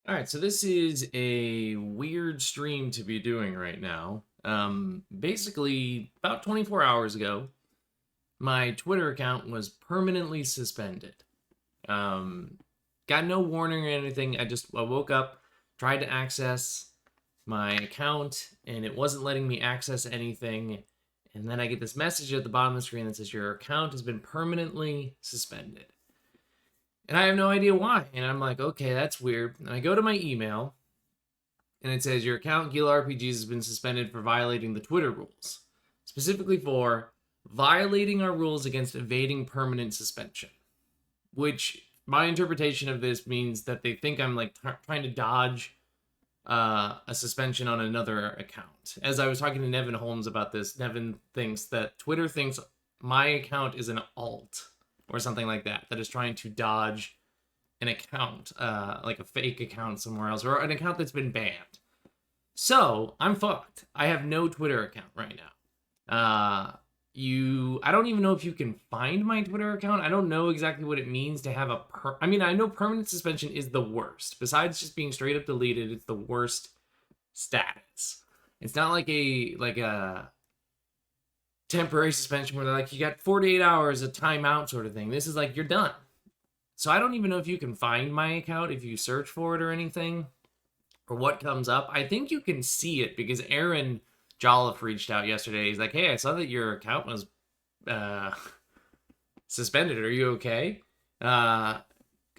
All right, so this is a weird stream to be doing right now. Basically, about 24 hours ago, my Twitter account was permanently suspended. Um, got no warning or anything. I woke up, tried to access my account, and it wasn't letting me access anything. And then I get this message at the bottom of the screen that says your account has been permanently suspended. And I have no idea why. And I'm like, okay, that's weird. And I go to my email and it says your account Gila RPGs has been suspended for violating the Twitter rules, specifically for violating our rules against evading permanent suspension. Which my interpretation of this means that they think I'm like trying to dodge a suspension on another account. As I was talking to Nevin Holmes about this, Nevin thinks that Twitter thinks my account is an alt or something like that, that is trying to dodge an account, like a fake account somewhere else, or an account that's been banned. So I'm fucked. I have no Twitter account right now. I don't even know if you can find my Twitter account. I don't know exactly what it means to have I mean, I know permanent suspension is the worst. Besides just being straight up deleted, it's the worst status. It's not like a temporary suspension where they're like, you got 48 hours of timeout sort of thing. This is like, you're done. So I don't even know if you can find my account if you search for it or anything, or what comes up. I think you can see it because Aaron Jolliffe reached out yesterday. He's like, hey, I saw that your account was uh, suspended. Are you okay? Uh,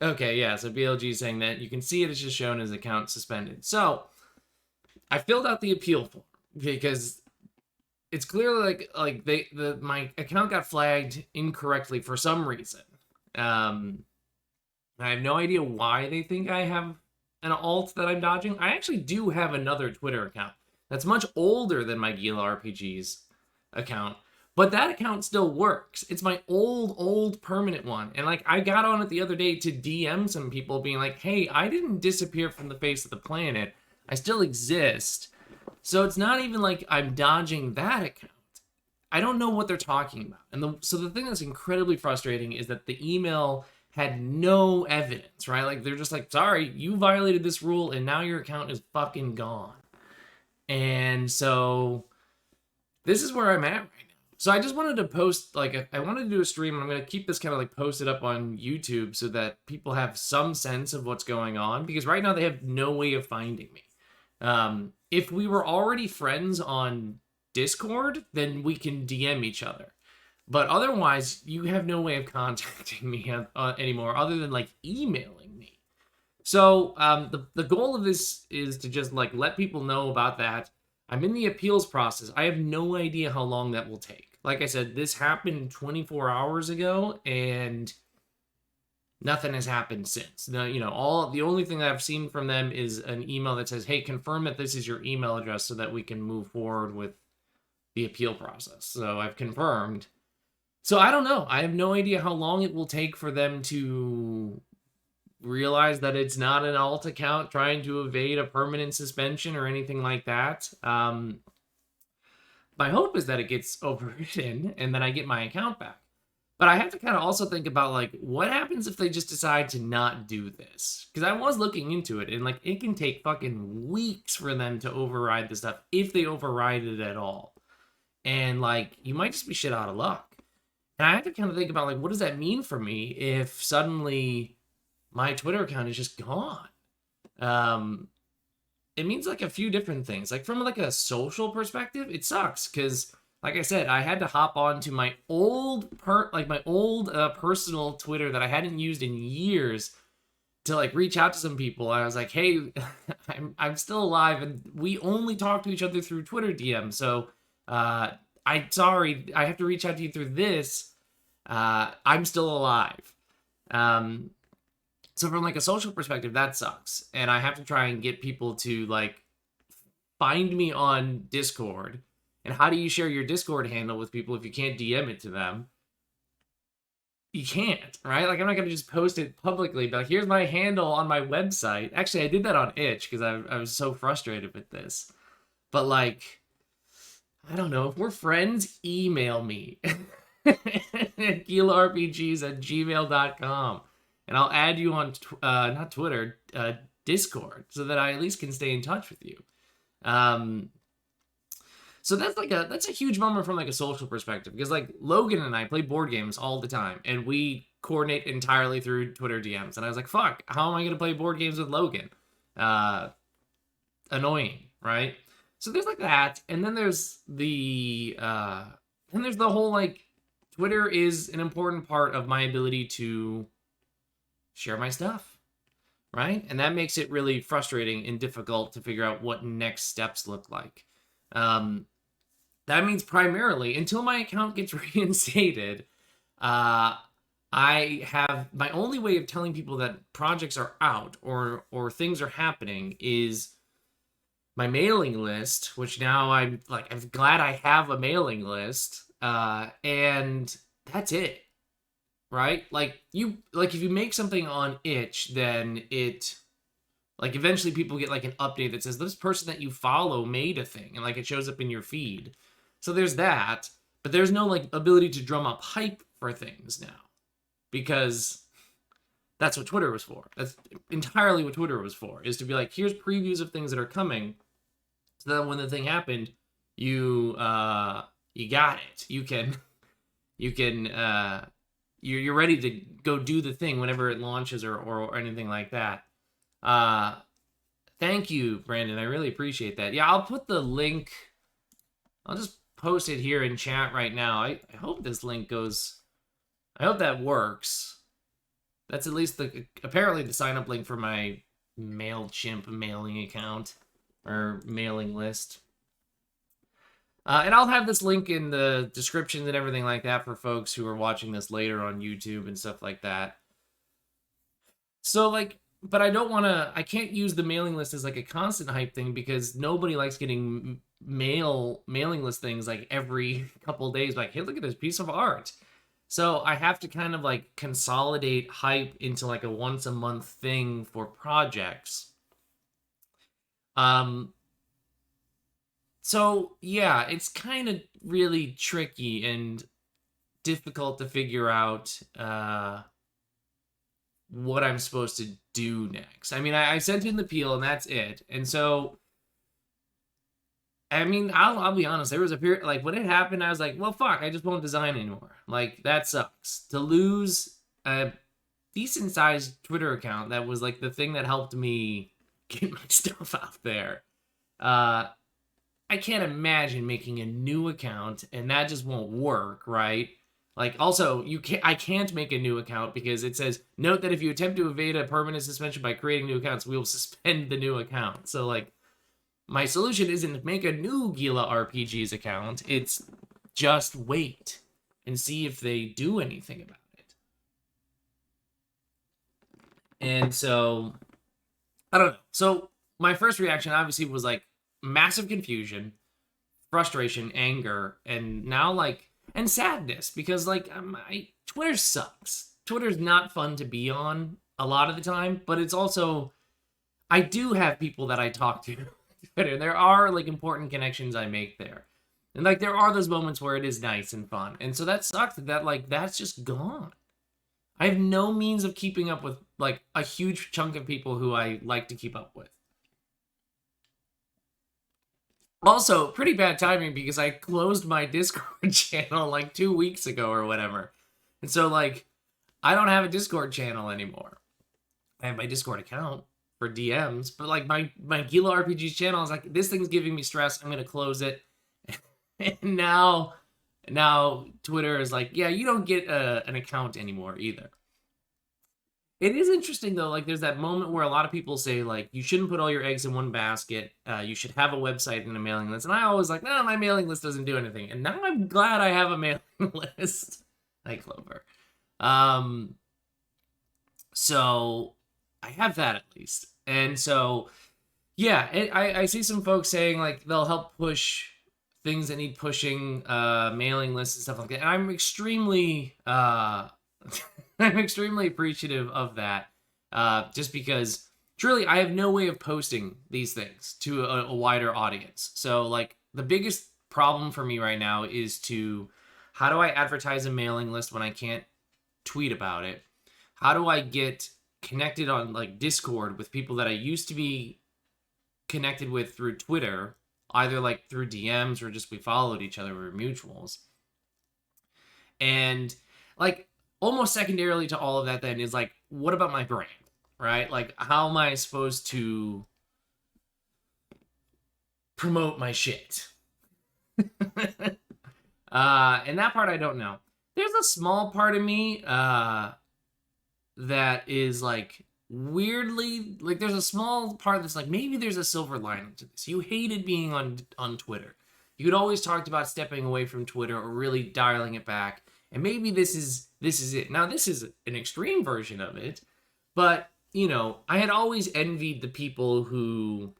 okay, yeah. So BLG is saying that you can see it. It's just shown as account suspended. So I filled out the appeal form because it's clearly my account got flagged incorrectly for some reason. Um, I have no idea why they think I have an alt that I'm dodging. I actually do have another Twitter account that's much older than my Gila RPGs account, but that account still works. It's my old permanent one. And like I got on it the other day to DM some people being like, "Hey, I didn't disappear from the face of the planet. I still exist." So it's not even like I'm dodging that account. I don't know what they're talking about. So the thing that's incredibly frustrating is that the email had no evidence, right? Like they're just like, sorry, you violated this rule and now your account is fucking gone. And so this is where I'm at right now. So I just wanted to post, like, I wanted to do a stream, and I'm going to keep this kind of like posted up on YouTube so that people have some sense of what's going on, because right now they have no way of finding me. If we were already friends on Discord, then we can DM each other. But otherwise, you have no way of contacting me anymore other than like emailing me. So the goal of this is to just like let people know about that. I'm in the appeals process. I have no idea how long that will take. Like I said, this happened 24 hours ago, and nothing has happened since. No, all the only thing that I've seen from them is an email that says, "Hey, confirm that this is your email address so that we can move forward with the appeal process." So I've confirmed. So I don't know. I have no idea how long it will take for them to realize that it's not an alt account trying to evade a permanent suspension or anything like that. My hope is that it gets overridden and then I get my account back. But I have to kind of also think about like what happens if they just decide to not do this? Because I was looking into it, and like it can take fucking weeks for them to override the stuff if they override it at all. And like you might just be shit out of luck. And I have to kind of think about like what does that mean for me if suddenly my Twitter account is just gone? Um, it means like a few different things. Like from like a social perspective, it sucks because like I said, I had to hop on to my old personal Twitter that I hadn't used in years to like reach out to some people. I was like, "Hey, I'm still alive, and we only talk to each other through Twitter DM. So, I'm sorry, I have to reach out to you through this. I'm still alive." Um, so from like a social perspective, that sucks, and I have to try and get people to like find me on Discord. And how do you share your Discord handle with people if you can't DM it to them? You can't, right? Like I'm not gonna just post it publicly, but like, here's my handle on my website. Actually, I did that on Itch because I was so frustrated with this. But like, I don't know. If we're friends, email me. GilaRPGs at gmail.com. And I'll add you on, not Twitter, Discord so that I at least can stay in touch with you. So that's a huge moment from like a social perspective, because like Logan and I play board games all the time and we coordinate entirely through Twitter DMs. And I was like, fuck, how am I going to play board games with Logan? Annoying, right? So there's like that. And then there's the whole like Twitter is an important part of my ability to share my stuff, right? And that makes it really frustrating and difficult to figure out what next steps look like. That means primarily, until my account gets reinstated, I have my only way of telling people that projects are out or things are happening is my mailing list, which now I'm glad I have a mailing list, and that's it, right? Like if you make something on Itch, then it like eventually people get like an update that says this person that you follow made a thing, and like it shows up in your feed. So there's that, but there's no like ability to drum up hype for things now, because that's what Twitter was for. That's entirely what Twitter was for, is to be like, here's previews of things that are coming, so that when the thing happened, you got it. You're ready to go do the thing whenever it launches or anything like that. Thank you, Brandon. I really appreciate that. Yeah, I'll put the link. I'll just post it here in chat right now. I hope this link goes. I hope that works. That's at least apparently the sign up link for my MailChimp mailing account or mailing list. And I'll have this link in the description and everything like that for folks who are watching this later on YouTube and stuff like that. So like, but I can't use the mailing list as like a constant hype thing, because nobody likes getting mailing list things like every couple of days, like, hey, look at this piece of art. So I have to kind of like consolidate hype into like a once a month thing for projects. So yeah, it's kind of really tricky and difficult to figure out what I'm supposed to do next. I mean, I sent in the appeal and that's it. And so, I mean, I'll be honest. There was a period, like when it happened, I was like, well, fuck, I just won't design anymore. Like, that sucks. To lose a decent sized Twitter account that was like the thing that helped me get my stuff out there. I can't imagine making a new account and that just won't work, right? Like, also, I can't make a new account because it says, note that if you attempt to evade a permanent suspension by creating new accounts, we will suspend the new account. So, like, my solution isn't to make a new Gila RPGs account. It's just wait and see if they do anything about it. And so, I don't know. So, my first reaction obviously was, like, massive confusion, frustration, anger, and now, like, and sadness, because like Twitter sucks. Twitter's not fun to be on a lot of the time, but it's also, I do have people that I talk to on Twitter. There are like important connections I make there, and like there are those moments where it is nice and fun, and so that sucks that like that's just gone. I have no means of keeping up with like a huge chunk of people who I like to keep up with. Also, pretty bad timing because I closed my Discord channel like 2 weeks ago or whatever. And so, like, I don't have a Discord channel anymore. I have my Discord account for DMs, but, like, my Gila RPGs channel is like, this thing's giving me stress. I'm going to close it. And now Twitter is like, yeah, you don't get an account anymore either. It is interesting, though, like, there's that moment where a lot of people say, like, you shouldn't put all your eggs in one basket. You should have a website and a mailing list. And I always like, no, my mailing list doesn't do anything. And now I'm glad I have a mailing list. Hi, Clover. So I have that at least. And so, yeah, I see some folks saying, like, they'll help push things that need pushing, mailing lists and stuff like that. And I'm extremely... I'm extremely appreciative of that, just because truly I have no way of posting these things to a wider audience. So like the biggest problem for me right now is how do I advertise a mailing list when I can't tweet about it? How do I get connected on like Discord with people that I used to be connected with through Twitter, either like through DMs or just we followed each other, we were mutuals. And like almost secondarily to all of that then is like, what about my brand, right? Like, how am I supposed to promote my shit? And that part I don't know. There's a small part of me that is like weirdly like there's a small part that's like maybe there's a silver lining to this. You hated being on Twitter. You'd always talked about stepping away from Twitter or really dialing it back. And maybe this is it. Now this is an extreme version of it, but you know, I had always envied the people who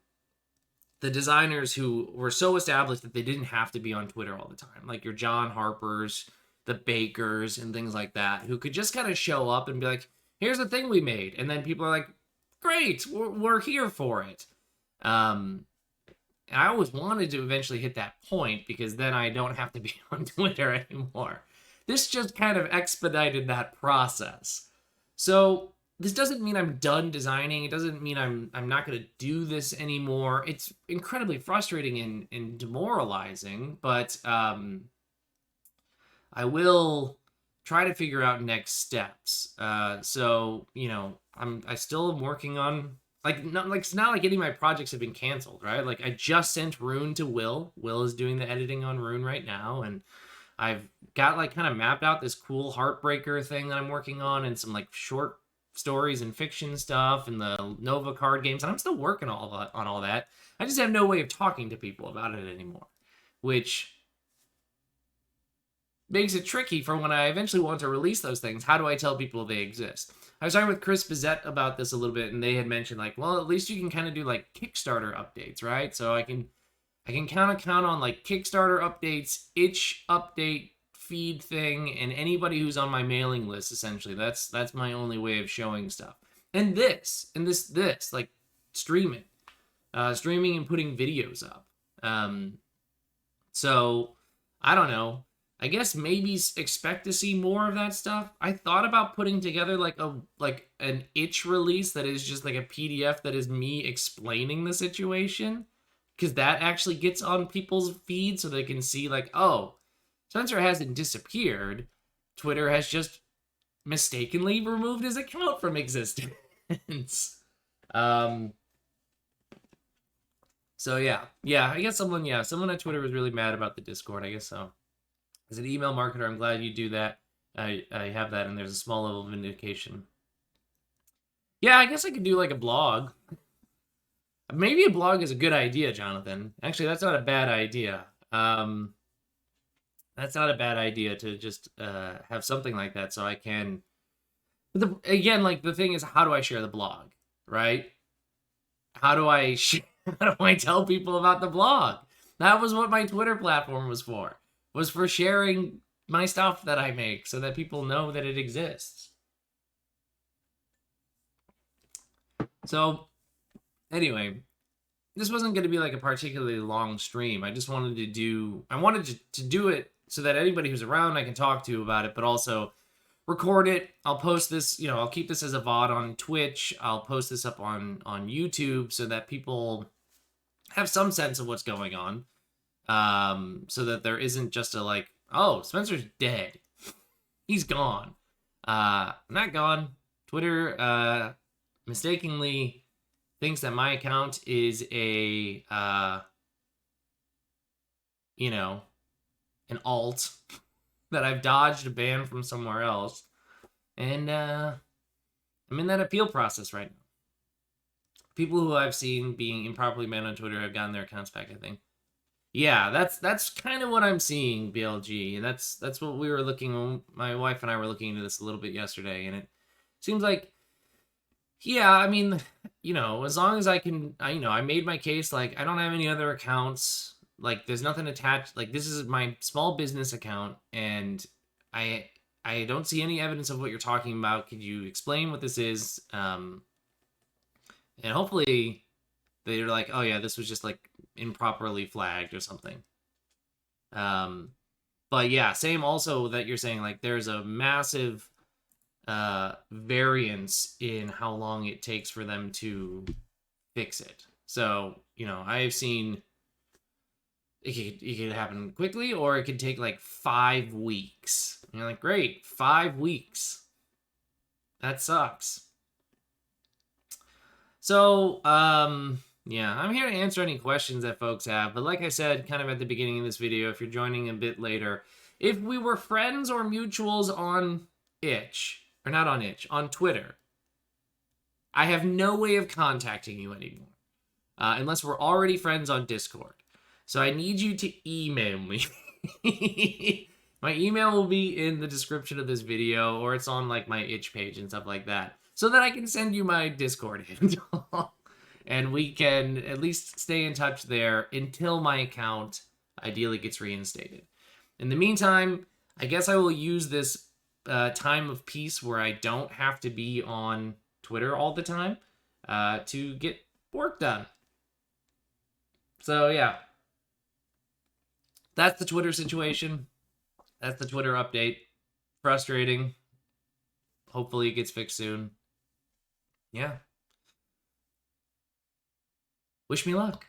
the designers who were so established that they didn't have to be on Twitter all the time. Like your John Harpers, the Bakers, and things like that, who could just kind of show up and be like, here's the thing we made. And then people are like, great, we're here for it. And I always wanted to eventually hit that point because then I don't have to be on Twitter anymore. This just kind of expedited that process. So this doesn't mean I'm done designing. It doesn't mean I'm not going to do this anymore. It's incredibly frustrating and demoralizing, but I will try to figure out next steps. So, you know, I still am working on it's not like any of my projects have been canceled, right? Like I just sent Rune to Will. Will is doing the editing on Rune right now, and I've got like kind of mapped out this cool Heartbreaker thing that I'm working on and some like short stories and fiction stuff and the Nova card games, and I'm still working on all that. I just have no way of talking to people about it anymore, which makes it tricky for when I eventually want to release those things. How do I tell people they exist? I was talking with Chris Bizet about this a little bit, and they had mentioned like, well, at least you can kind of do like Kickstarter updates, right? So I can kind of count on like Kickstarter updates, itch update feed thing, and anybody who's on my mailing list. Essentially, that's my only way of showing stuff. And this like streaming and putting videos up. So I don't know. I guess maybe expect to see more of that stuff. I thought about putting together like an itch release that is just like a PDF that is me explaining the situation, because that actually gets on people's feed so they can see like, oh, Spencer hasn't disappeared. Twitter has just mistakenly removed his account from existence. So yeah, I guess someone at Twitter was really mad about the Discord. I guess so. As an email marketer, I'm glad you do that. I have that, and there's a small level of vindication. Yeah, I guess I could do like a blog. Maybe a blog is a good idea, Jonathan. Actually, that's not a bad idea. That's not a bad idea to just have something like that so I can... Again, like the thing is, how do I share the blog, right? How do I tell people about the blog? That was what my Twitter platform was for sharing my stuff that I make so that people know that it exists. So anyway, this wasn't going to be like a particularly long stream. I just wanted to do it so that anybody who's around I can talk to about it, but also record it. I'll post this, I'll keep this as a VOD on Twitch. I'll post this up on YouTube so that people have some sense of what's going on. So that there isn't just a like, oh, Spencer's dead. He's gone. Not gone. Twitter mistakenly thinks that my account is an alt that I've dodged a ban from somewhere else. And I'm in that appeal process right now. People who I've seen being improperly banned on Twitter have gotten their accounts back, I think. Yeah, that's kind of what I'm seeing, BLG. And that's what we were my wife and I were looking into this a little bit yesterday, and it seems like, yeah, I mean, as long as I can, I made my case, like, I don't have any other accounts, like, there's nothing attached, like, this is my small business account, and I don't see any evidence of what you're talking about. Could you explain what this is? And hopefully they're like, oh yeah, this was just like improperly flagged or something. But yeah, same also that you're saying, like, there's a massive variance in how long it takes for them to fix it. So, I've seen it could happen quickly, or it could take like 5 weeks. And you're like, great, 5 weeks. That sucks. So, yeah, I'm here to answer any questions that folks have. But like I said, kind of at the beginning of this video, if you're joining a bit later, if we were friends or mutuals on Itch, or not on Itch, on Twitter, I have no way of contacting you anymore, unless we're already friends on Discord. So I need you to email me. My email will be in the description of this video, or it's on like my Itch page and stuff like that, so that I can send you my Discord handle. And we can at least stay in touch there until my account ideally gets reinstated. In the meantime, I guess I will use this time of peace where I don't have to be on Twitter all the time to get work done. So yeah, that's the Twitter situation. That's the Twitter update. Frustrating. Hopefully it gets fixed soon. Yeah. Wish me luck.